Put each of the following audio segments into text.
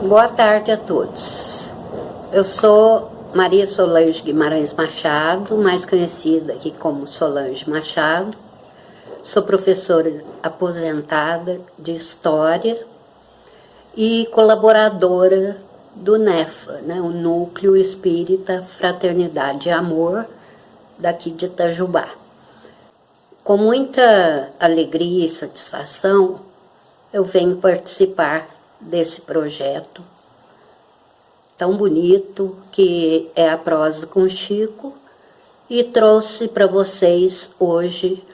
Boa tarde a todos. Eu sou Maria Solange Guimarães Machado, mais conhecida aqui como Solange Machado. Sou professora aposentada de História e colaboradora do NEFA, o Núcleo Espírita Fraternidade e Amor, daqui de Itajubá. Com muita alegria e satisfação, eu venho participar desse projeto tão bonito que é a Prosa com Chico, e trouxe para vocês hoje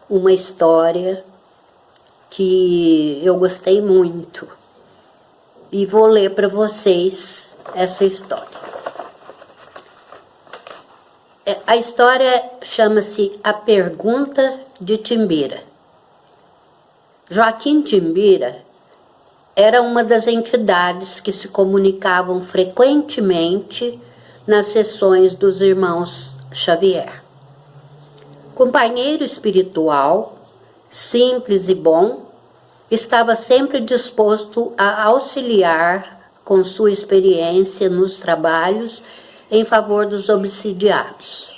uma história que eu gostei muito e vou ler para vocês essa história. A história chama-se A Pergunta de Timbira. Joaquim Timbira era uma das entidades que se comunicavam frequentemente nas sessões dos irmãos Xavier. Companheiro espiritual, simples e bom, estava sempre disposto a auxiliar com sua experiência nos trabalhos em favor dos obsidiados.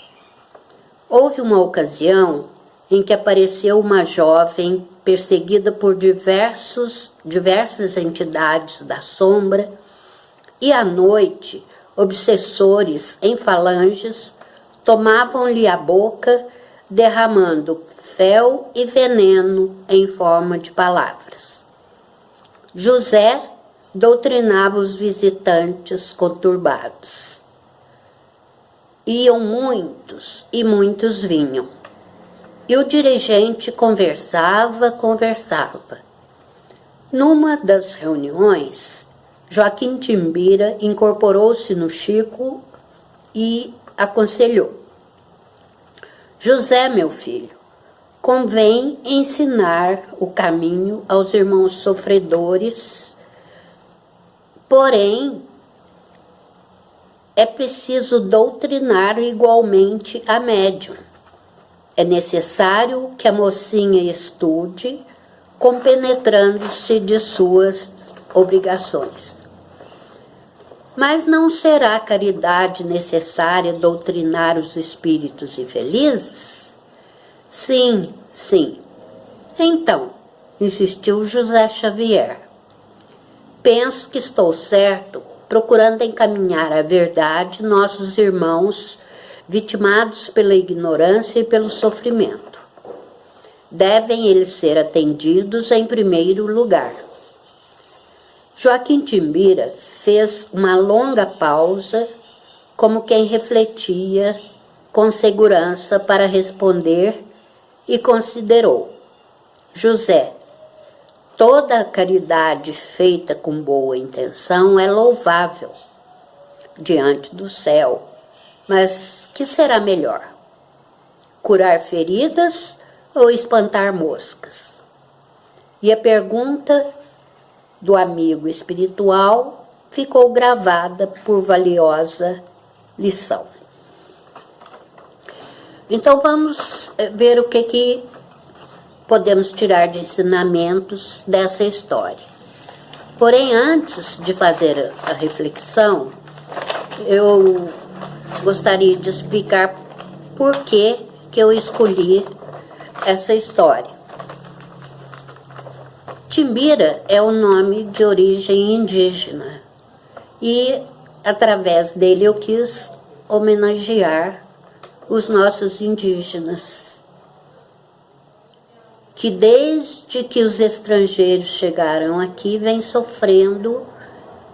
Houve uma ocasião em que apareceu uma jovem perseguida por diversas entidades da sombra, e à noite, obsessores em falanges tomavam-lhe a boca, derramando fel e veneno em forma de palavras. José doutrinava os visitantes conturbados. Iam muitos e muitos vinham. E o dirigente conversava. Numa das reuniões, Joaquim Timbira incorporou-se no Chico e aconselhou: José, meu filho, convém ensinar o caminho aos irmãos sofredores, porém, é preciso doutrinar igualmente a médium. É necessário que a mocinha estude, compenetrando-se de suas obrigações. Mas não será caridade necessária doutrinar os espíritos infelizes? Sim, sim. Então, insistiu José Xavier, penso que estou certo, procurando encaminhar a verdade nossos irmãos vitimados pela ignorância e pelo sofrimento. Devem eles ser atendidos em primeiro lugar. Joaquim Timbira fez uma longa pausa, como quem refletia com segurança para responder, e considerou: José, toda a caridade feita com boa intenção é louvável diante do céu, mas que será melhor? Curar feridas ou espantar moscas? E a pergunta do amigo espiritual ficou gravada por valiosa lição. Então vamos ver o que podemos tirar de ensinamentos dessa história. Porém, antes de fazer a reflexão, eu gostaria de explicar por que eu escolhi essa história. Timbira é um nome de origem indígena e, através dele, eu quis homenagear os nossos indígenas, que desde que os estrangeiros chegaram aqui, vêm sofrendo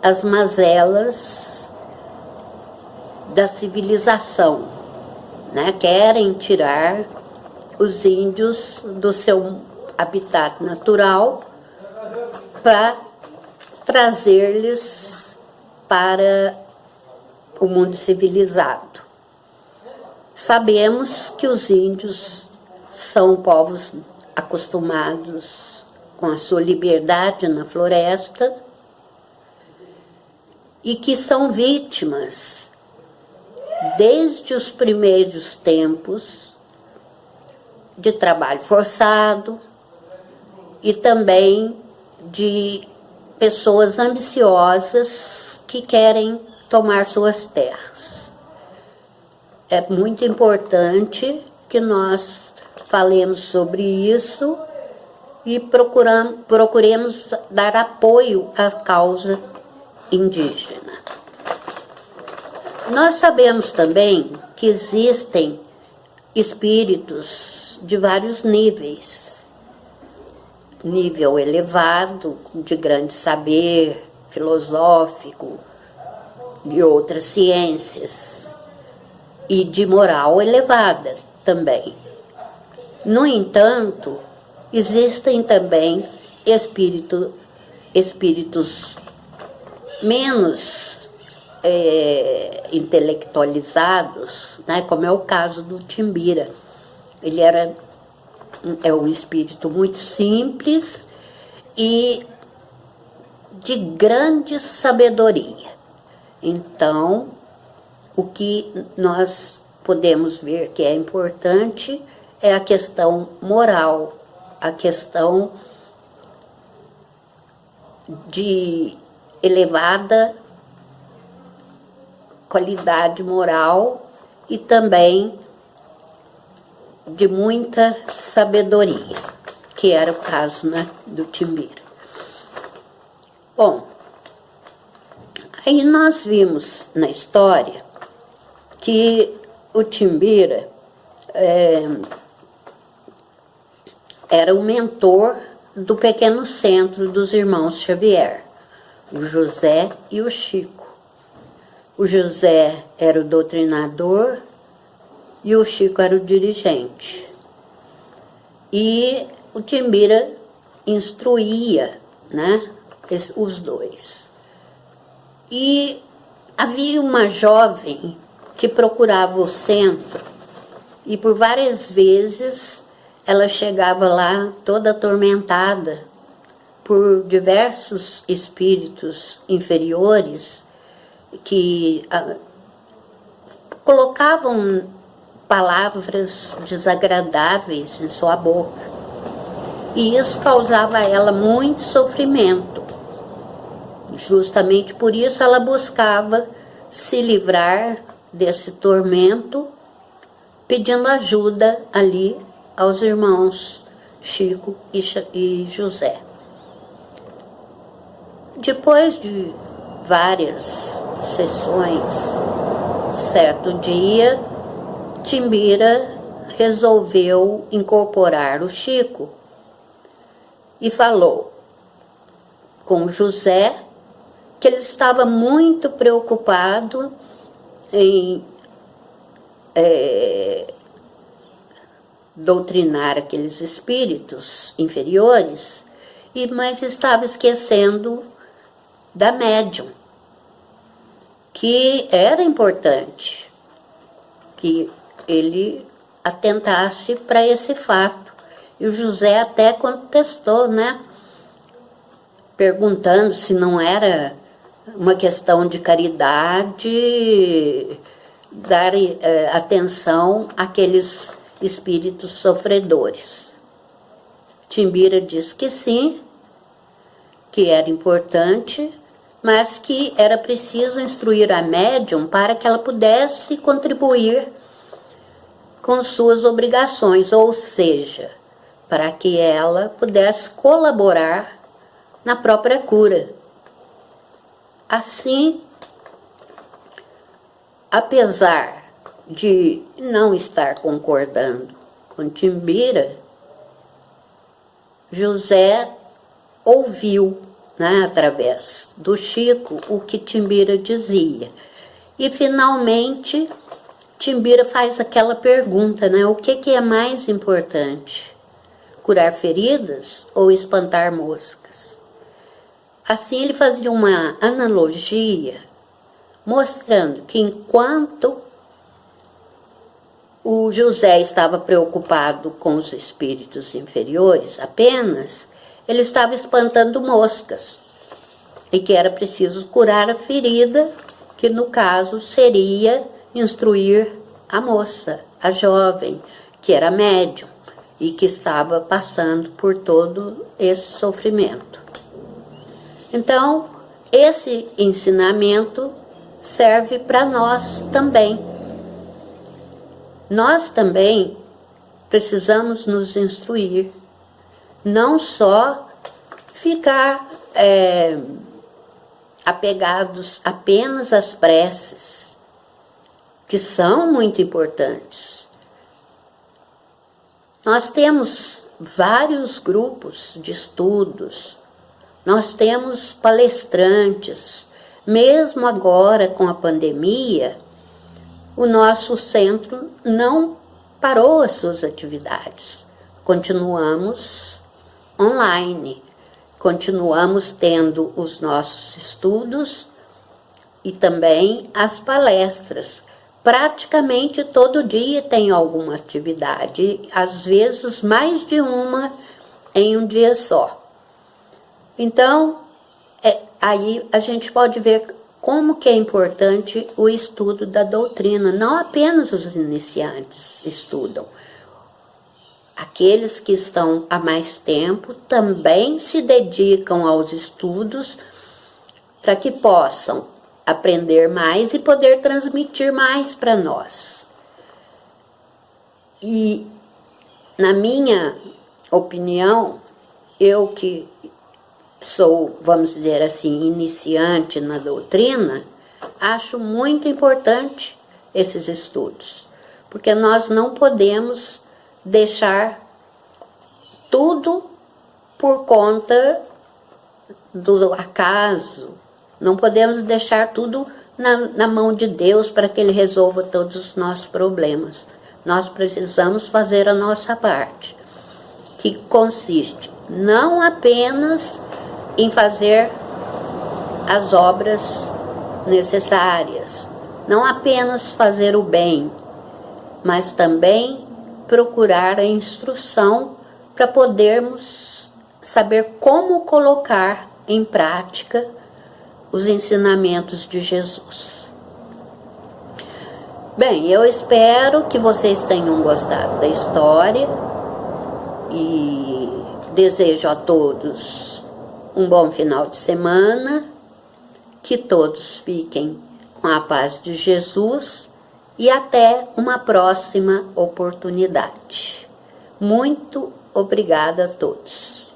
as mazelas da civilização, Querem tirar os índios do seu habitat natural para trazer-lhes para o mundo civilizado. Sabemos que os índios são povos acostumados com a sua liberdade na floresta e que são vítimas desde os primeiros tempos de trabalho forçado e também de pessoas ambiciosas que querem tomar suas terras. É muito importante que nós falemos sobre isso e procuremos dar apoio à causa indígena. Nós sabemos também que existem espíritos de vários níveis. Nível elevado, de grande saber filosófico, de outras ciências, e de moral elevada também. No entanto, existem também espíritos menos intelectualizados, né, como é o caso do Timbira. Ele é um espírito muito simples e de grande sabedoria. Então, o que nós podemos ver que é importante é a questão moral, a questão de elevada qualidade moral e também de muita sabedoria, que era o caso, né, do Timbira. Bom, aí nós vimos na história que o Timbira era o mentor do pequeno centro dos irmãos Xavier, o José e o Chico. O José era o doutrinador e o Chico era o dirigente. E o Timbira instruía, né, os dois. E havia uma jovem que procurava o centro e por várias vezes ela chegava lá toda atormentada por diversos espíritos inferiores que colocavam palavras desagradáveis em sua boca. E isso causava a ela muito sofrimento. Justamente por isso ela buscava se livrar desse tormento, pedindo ajuda ali aos irmãos Chico e José. Depois de várias sessões, certo dia, Timbira resolveu incorporar o Chico e falou com José que ele estava muito preocupado em doutrinar aqueles espíritos inferiores, mas estava esquecendo da médium, que era importante que ele atentasse para esse fato. E o José até contestou, né? Perguntando se não era uma questão de caridade dar atenção àqueles espíritos sofredores. Timbira disse que sim, que era importante, mas que era preciso instruir a médium para que ela pudesse contribuir com suas obrigações, ou seja, para que ela pudesse colaborar na própria cura. Assim, apesar de não estar concordando com Timbira, José ouviu, né, através do Chico, o que Timbira dizia. E, finalmente, Timbira faz aquela pergunta, né, o que é mais importante? Curar feridas ou espantar moscas? Assim, ele fazia uma analogia, mostrando que enquanto o José estava preocupado com os espíritos inferiores apenas, ele estava espantando moscas, e que era preciso curar a ferida, que no caso seria instruir a moça, a jovem, que era médium, e que estava passando por todo esse sofrimento. Então, esse ensinamento serve para nós também. Nós também precisamos nos instruir, não só ficar apegados apenas às preces, que são muito importantes. Nós temos vários grupos de estudos, nós temos palestrantes, mesmo agora com a pandemia, o nosso centro não parou as suas atividades. Continuamos online, continuamos tendo os nossos estudos e também as palestras. Praticamente todo dia tem alguma atividade, às vezes mais de uma em um dia só. Então, aí a gente pode ver como que é importante o estudo da doutrina. Não apenas os iniciantes estudam. Aqueles que estão há mais tempo também se dedicam aos estudos para que possam aprender mais e poder transmitir mais para nós. E, na minha opinião, eu que sou, vamos dizer assim, iniciante na doutrina, acho muito importante esses estudos, porque nós não podemos deixar tudo por conta do acaso, não podemos deixar tudo na mão de Deus para que Ele resolva todos os nossos problemas. Nós precisamos fazer a nossa parte, que consiste não apenas em fazer as obras necessárias, não apenas fazer o bem, mas também procurar a instrução para podermos saber como colocar em prática os ensinamentos de Jesus. Bem, eu espero que vocês tenham gostado da história e desejo a todos um bom final de semana, que todos fiquem com a paz de Jesus e até uma próxima oportunidade. Muito obrigada a todos.